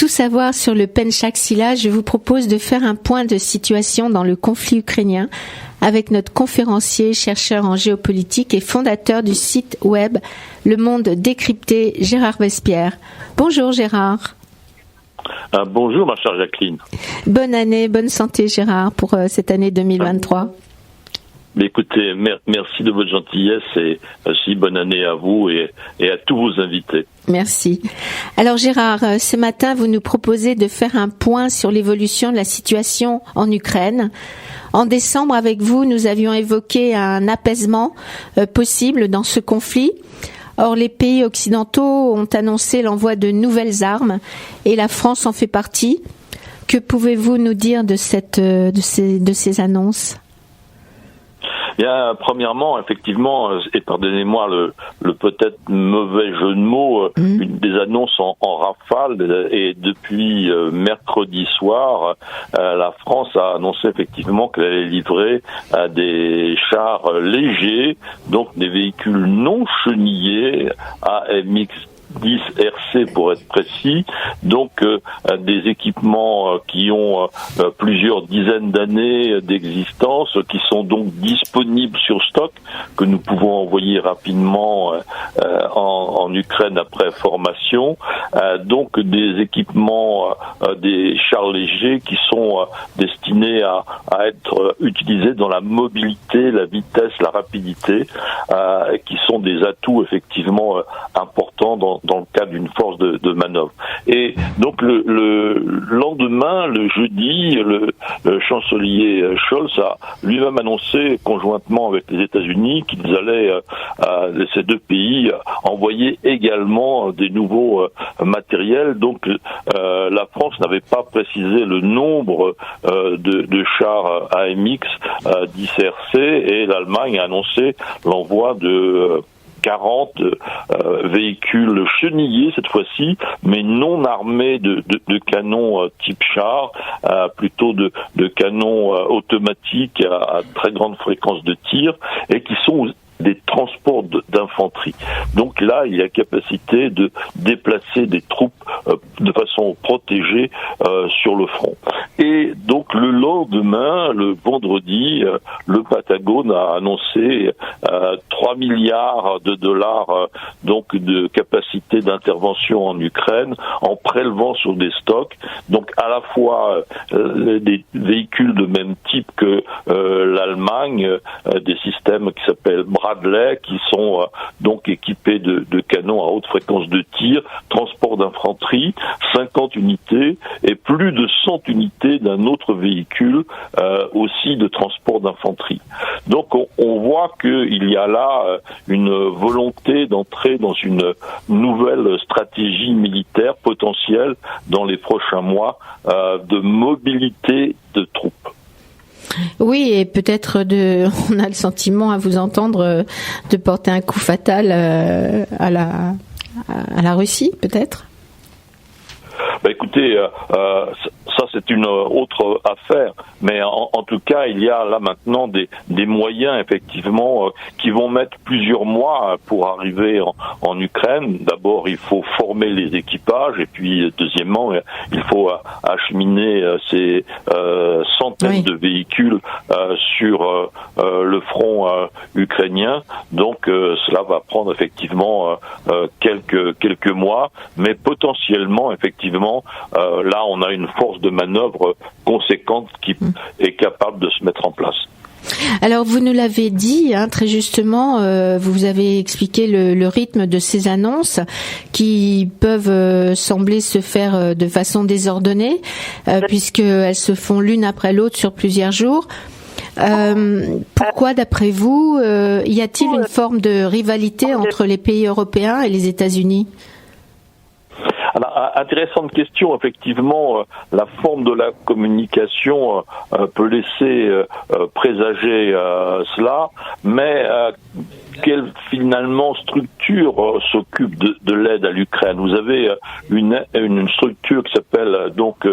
tout savoir sur le Penchaksila, je vous propose de faire un point de situation dans le conflit ukrainien avec notre conférencier, chercheur en géopolitique et fondateur du site web Le Monde Décrypté, Gérard Vespierre. Bonjour Gérard. Bonjour ma chère Jacqueline. Bonne année, bonne santé Gérard pour cette année 2023. Mais écoutez, merci de votre gentillesse et aussi bonne année à vous et à tous vos invités. Merci. Alors Gérard, ce matin vous nous proposez de faire un point sur l'évolution de la situation en Ukraine. En décembre, avec vous, nous avions évoqué un apaisement possible dans ce conflit. Or, les pays occidentaux ont annoncé l'envoi de nouvelles armes et la France en fait partie. Que pouvez-vous nous dire de ces annonces ? Bien, premièrement, effectivement, et pardonnez-moi le peut-être mauvais jeu de mots, des annonces en rafale, et depuis mercredi soir, la France a annoncé effectivement qu'elle allait livrer des chars légers, donc des véhicules non chenillés AMX 10 RC pour être précis, donc des équipements qui ont plusieurs dizaines d'années d'existence, qui sont donc disponibles sur stock, que nous pouvons envoyer rapidement en Ukraine après formation, donc des équipements, des chars légers qui sont destinés à être utilisés dans la mobilité, la vitesse, la rapidité, qui sont des atouts effectivement importants dans le cadre d'une force de manœuvre. Et donc le lendemain, le jeudi, le chancelier Scholz a lui-même annoncé conjointement avec les États-Unis qu'ils allaient, ces deux pays, envoyer également des nouveaux matériels. Donc la France n'avait pas précisé le nombre de chars AMX 10 RC et l'Allemagne a annoncé l'envoi de 40 véhicules chenillés cette fois-ci, mais non armés de canons type char, plutôt de canons automatiques à très grande fréquence de tir, et qui sont des transports d'infanterie. Donc là, il y a capacité de déplacer des troupes de façon protégée sur le front. Et donc le lendemain, le vendredi, le Pentagone a annoncé 3 milliards de dollars donc de capacité d'intervention en Ukraine en prélevant sur des stocks. Donc à la fois des véhicules de même type que l'Allemagne, des systèmes qui s'appellent Bradley, qui sont donc équipés de canons à haute fréquence de tir, transport d'infanterie, 50 unités et plus de 100 unités d'un autre véhicule aussi de transport d'infanterie. Donc on voit qu'il y a là une volonté d'entrer dans une nouvelle stratégie militaire potentielle dans les prochains mois de mobilité de troupes. Oui, et peut-être on a le sentiment à vous entendre de porter un coup fatal à la Russie, peut-être. Écoutez, ça c'est une autre affaire, mais en tout cas il y a là maintenant des moyens effectivement qui vont mettre plusieurs mois pour arriver en Ukraine. D'abord il faut former les équipages et puis deuxièmement il faut acheminer ces centaines de véhicules sur le front ukrainien. Donc cela va prendre effectivement quelques mois, mais potentiellement effectivement là on a une force de manœuvre conséquente qui est capable de se mettre en place. Alors vous nous l'avez dit très justement, vous avez expliqué le rythme de ces annonces qui peuvent sembler se faire de façon désordonnée puisqu'elles se font l'une après l'autre sur plusieurs jours. Pourquoi, d'après vous, y a-t-il une forme de rivalité entre les pays européens et les États-Unis ? Alors, intéressante question, effectivement, la forme de la communication peut laisser présager cela, mais quelle finalement structure s'occupe de l'aide à l'Ukraine? Vous avez une structure qui s'appelle donc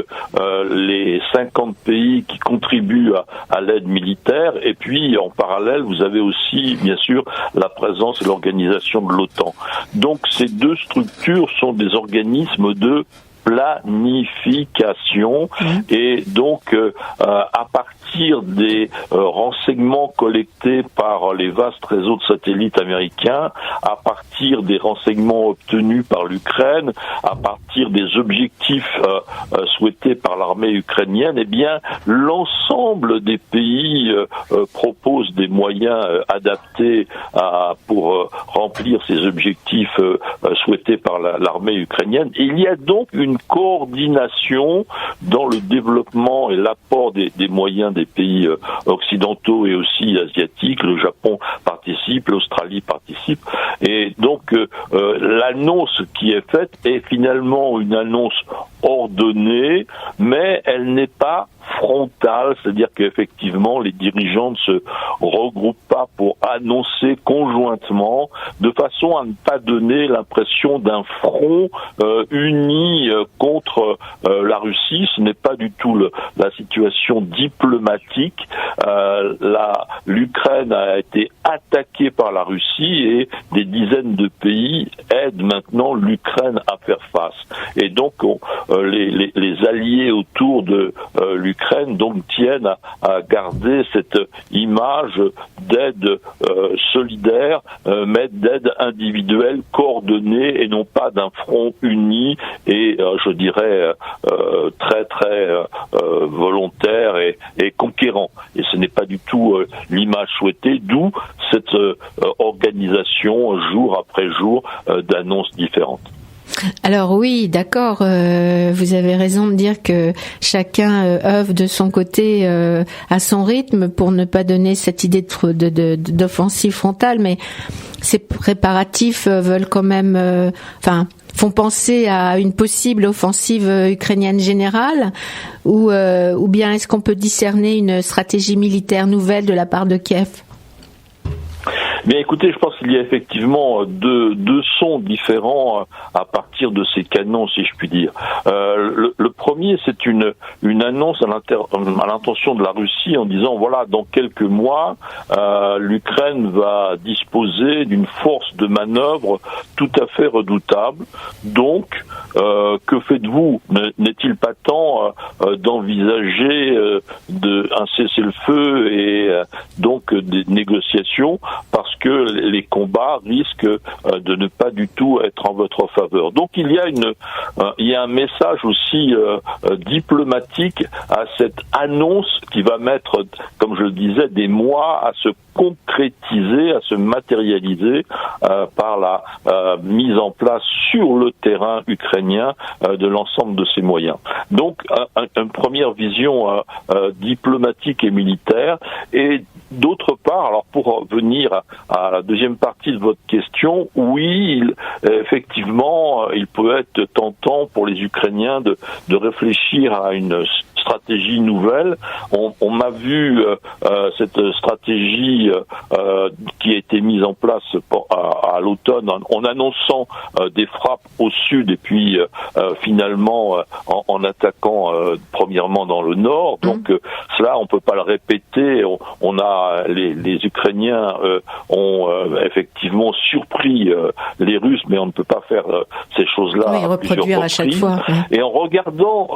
les 50 pays qui contribuent à l'aide militaire, et puis en parallèle vous avez aussi bien sûr la présence et l'organisation de l'OTAN. Donc ces deux structures sont des organismes de planification. Et donc à partir des renseignements collectés par les vastes réseaux de satellites américains, à partir des renseignements obtenus par l'Ukraine, à partir des objectifs souhaités par l'armée ukrainienne, eh bien l'ensemble des pays proposent des moyens adaptés pour remplir ces objectifs souhaités par l'armée ukrainienne. Et il y a donc une coordination dans le développement et l'apport des moyens des pays occidentaux et aussi asiatiques. Le Japon participe, l'Australie participe. Et donc l'annonce qui est faite est finalement une annonce ordonnée, mais elle n'est pas frontale, c'est-à-dire qu'effectivement les dirigeants ne se regroupent pas pour annoncer conjointement, de façon à ne pas donner l'impression d'un front uni contre la Russie. Ce n'est pas du tout la situation diplomatique. L'Ukraine a été attaquée par la Russie et des dizaines de pays aident maintenant l'Ukraine à faire face. Et donc les alliés autour de l'Ukraine donc tiennent à garder cette image d'aide solidaire, mais d'aide individuelle coordonnée et non pas d'un front uni et je dirais très très volontaire et conquérant. Et ce n'est pas du tout l'image souhaitée, d'où cette organisation jour après jour d'annonces différentes. Alors oui, d'accord, vous avez raison de dire que chacun œuvre de son côté à son rythme pour ne pas donner cette idée d'offensive frontale, mais ces préparatifs veulent quand même, font penser à une possible offensive ukrainienne générale, ou bien est-ce qu'on peut discerner une stratégie militaire nouvelle de la part de Kiev ? Bien, écoutez, je pense qu'il y a effectivement deux sons différents à partir de ces canons, si je puis dire. Le premier, c'est une annonce à l'intention de la Russie en disant, voilà, dans quelques mois, l'Ukraine va disposer d'une force de manœuvre tout à fait redoutable. Donc, que faites-vous ? N'est-il pas temps d'envisager un cessez-le-feu et donc des négociations, parce que les combats risquent de ne pas du tout être en votre faveur. Donc il y a un message aussi diplomatique à cette annonce qui va mettre, comme je le disais, des mois à se concrétiser, à se matérialiser par la mise en place sur le terrain ukrainien de l'ensemble de ces moyens. Donc une première vision diplomatique et militaire, et d'autre part, alors pour venir à la deuxième partie de votre question, oui, effectivement, il peut être tentant pour les Ukrainiens de réfléchir à une stratégie nouvelle. On m'a vu cette stratégie qui a été mise en place à l'automne en annonçant des frappes au sud et puis finalement en attaquant premièrement dans le nord. Donc cela, on peut pas le répéter. On a les Ukrainiens ont effectivement surpris les Russes, mais on ne peut pas faire ces choses-là à plusieurs reprises. À chaque fois. Et en regardant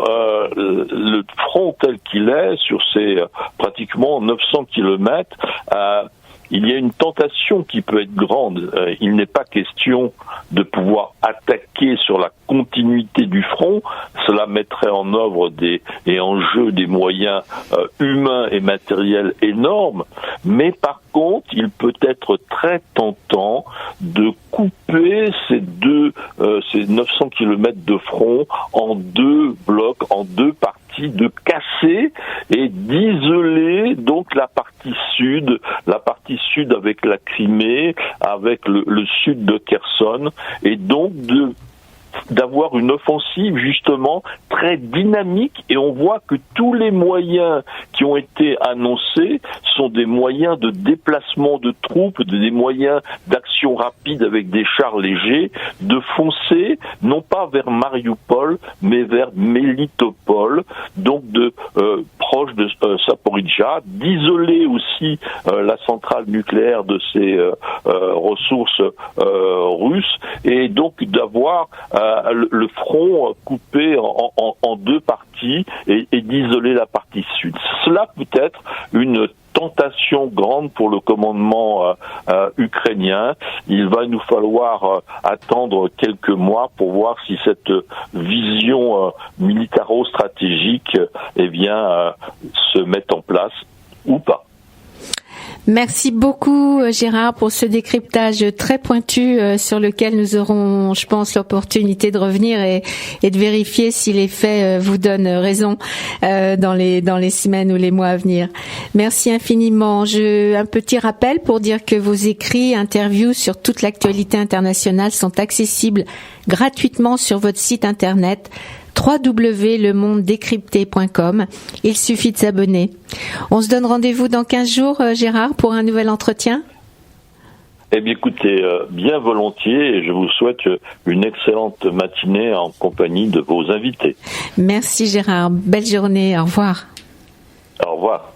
le front tel qu'il est sur ces pratiquement 900 kilomètres, il y a une tentation qui peut être grande. Il n'est pas question de pouvoir attaquer sur la continuité du front. Cela mettrait en œuvre et en jeu des moyens humains et matériels énormes. Mais par contre, il peut être très tentant de couper ces 900 kilomètres de front en deux blocs, en deux parties, de casser et d'isoler donc la partie sud avec la Crimée, avec le sud de Kherson, et donc d'avoir une offensive justement très dynamique. Et on voit que tous les moyens qui ont été annoncés sont des moyens de déplacement de troupes, des moyens d'action rapide avec des chars légers, de foncer non pas vers Mariupol mais vers Melitopol, donc de proche de Zaporijjia, d'isoler aussi la centrale nucléaire de ces ressources russes, et donc d'avoir le front coupé en deux parties et d'isoler la partie sud. Cela peut être une tentation grande pour le commandement ukrainien. Il va nous falloir attendre quelques mois pour voir si cette vision militaro-stratégique se met en place ou pas. Merci beaucoup Gérard pour ce décryptage très pointu sur lequel nous aurons, je pense, l'opportunité de revenir et de vérifier si les faits vous donnent raison dans les semaines ou les mois à venir. Merci infiniment. Un petit rappel pour dire que vos écrits, interviews sur toute l'actualité internationale sont accessibles gratuitement sur votre site internet www.lemondedécrypté.com. Il suffit de s'abonner. On se donne rendez-vous dans 15 jours, Gérard, pour un nouvel entretien. Eh bien, écoutez, bien volontiers, et je vous souhaite une excellente matinée en compagnie de vos invités. Merci Gérard. Belle journée. Au revoir. Au revoir.